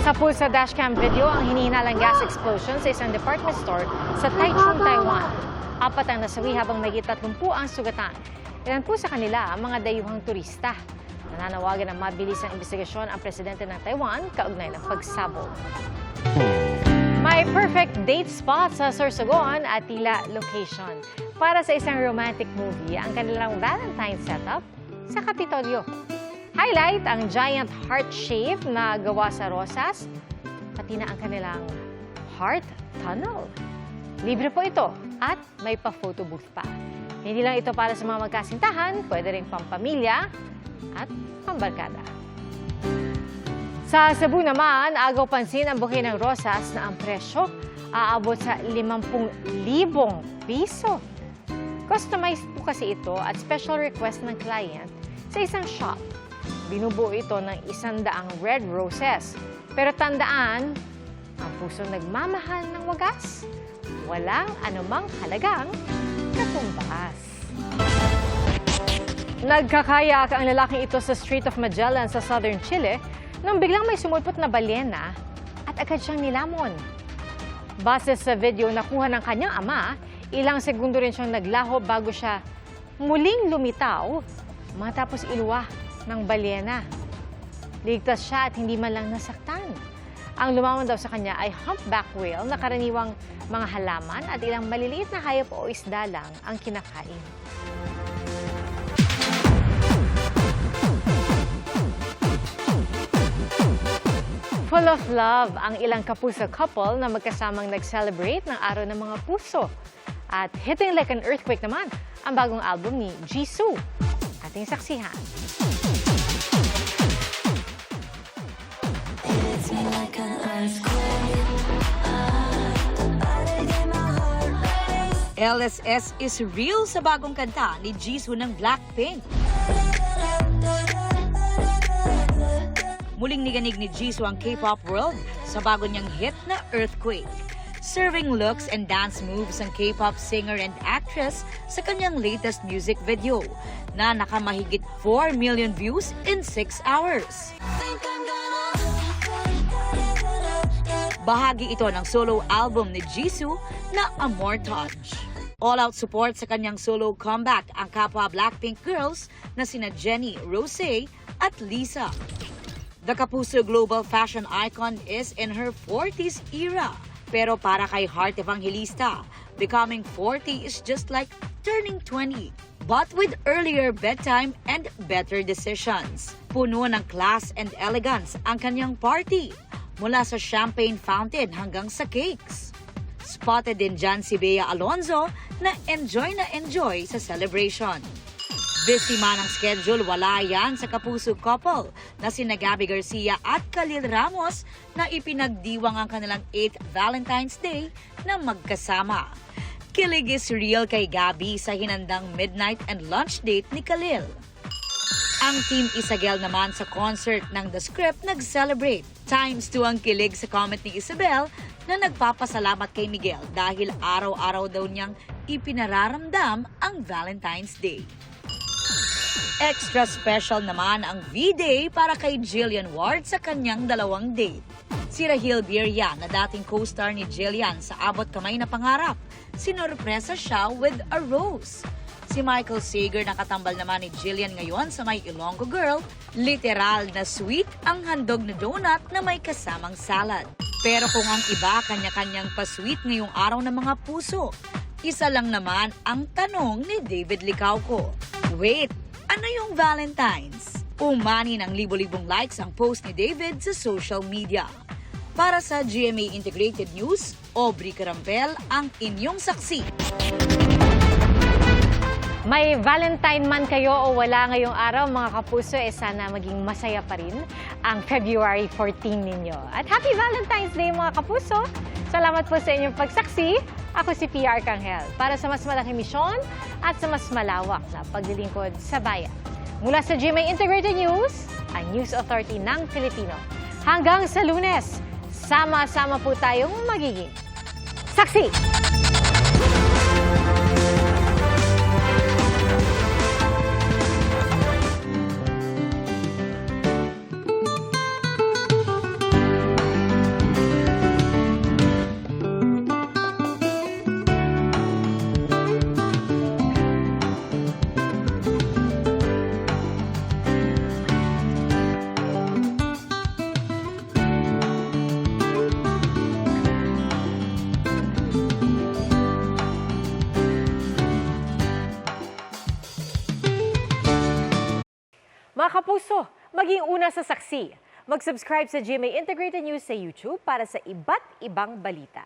Nasa pulsa dashcam video ang hinihinalang gas explosion sa isang department store sa Taichung, Taiwan. 4 ang nasawi habang may 30 ang sugatan. Ilan po sa kanila ang mga dayuhang turista. Nananawagan ng mabilisang investigasyon ang presidente ng Taiwan kaugnay ng pagsabog. May perfect date spot sa Sorsogon at tila location para sa isang romantic movie ang kanilang Valentine's setup sa Kapitolyo. Highlight ang giant heart shape na gawa sa rosas, pati na ang kanilang heart tunnel. Libre po ito at may pa-photo booth pa. Hindi lang ito para sa mga magkasintahan, pwede rin pampamilya at pambarkada. Sa Cebu naman, agaw pansin ang bouquet ng rosas na ang presyo aabot sa 50,000 piso. Customized po kasi ito at special request ng client sa isang shop. Binubuo ito ng 100 red roses. Pero tandaan, ang puso nagmamahal ng wagas, walang anumang halagang katumbas. Nagkakayak ang lalaking ito sa Strait of Magellan sa southern Chile nang biglang may sumulpot na balyena at agad siyang nilamon. Base sa video nakuha ng kanyang ama, ilang segundo rin siyang naglaho bago siya muling lumitaw matapos iluwa ng balyena. Ligtas siya at hindi man lang nasaktan. Ang lumamon daw sa kanya ay humpback whale na karaniwang mga halaman at ilang maliliit na hayop o isda lang ang kinakain. Full of love ang ilang kapuso couple na magkasamang nag-celebrate ng Araw ng Mga Puso. At hitting like an earthquake naman ang bagong album ni Jisoo. Ating saksihan. LSS is real sa bagong kanta ni Jisoo ng Blackpink. Muling niganig ni Jisoo ang K-pop world sa bago niyang hit na Earthquake. Serving looks and dance moves ang K-pop singer and actress sa kanyang latest music video na nakamahigit 4 million views in 6 hours. Bahagi ito ng solo album ni Jisoo na Amortage. All-out support sa kanyang solo comeback ang kapwa Blackpink girls na sina Jennie, Rosé at Lisa. The Kapuso global fashion icon is in her 40s era. Pero para kay Heart Evangelista, becoming 40 is just like turning 20. But with earlier bedtime and better decisions. Puno ng class and elegance ang kanyang party. Mula sa champagne fountain hanggang sa cakes. Spotted din dyan si Bea Alonzo na enjoy sa celebration. Busy man ang schedule, wala yan sa Kapuso couple na sina Gabby Garcia at Khalil Ramos na ipinagdiwang ang kanilang 8th Valentine's Day na magkasama. Kilig is real kay Gabby sa hinandang midnight and lunch date ni Khalil. Ang Team Isabel naman sa concert ng The Script nag-celebrate. ×2 ang kilig sa comment ni Isabel na nagpapasalamat kay Miguel dahil araw-araw daw niyang ipinararamdam ang Valentine's Day. Extra special naman ang V-Day para kay Jillian Ward sa kanyang 2 date. Si Rahil Birria na dating co-star ni Jillian sa Abot Kamay na Pangarap, sinorpresa siya with a rose. Si Michael Sager nakatambal naman ni Jillian ngayon sa may Ilonggo Girl, literal na sweet ang handog na donut na may kasamang salad. Pero kung ang iba kanya-kanyang pa-sweet ngayong araw ng mga puso, isa lang naman ang tanong ni David Licauco. Wait, ano yung Valentine's? Umani ng libo-libong likes ang post ni David sa social media. Para sa GMA Integrated News, Aubrey Carampel ang inyong saksi. May Valentine man kayo o wala ngayong araw, mga kapuso, sana maging masaya pa rin ang February 14 ninyo. At Happy Valentine's Day, mga kapuso! Salamat po sa inyong pagsaksi. Ako si PR Kanghel para sa mas malaking misyon at sa mas malawak na paglilingkod sa bayan. Mula sa GMA Integrated News, ang News Authority ng Pilipino. Hanggang sa Lunes, sama-sama po tayong magiging saksi! Mga kapuso, maging una sa saksi. Mag-subscribe sa GMA Integrated News sa YouTube para sa iba't ibang balita.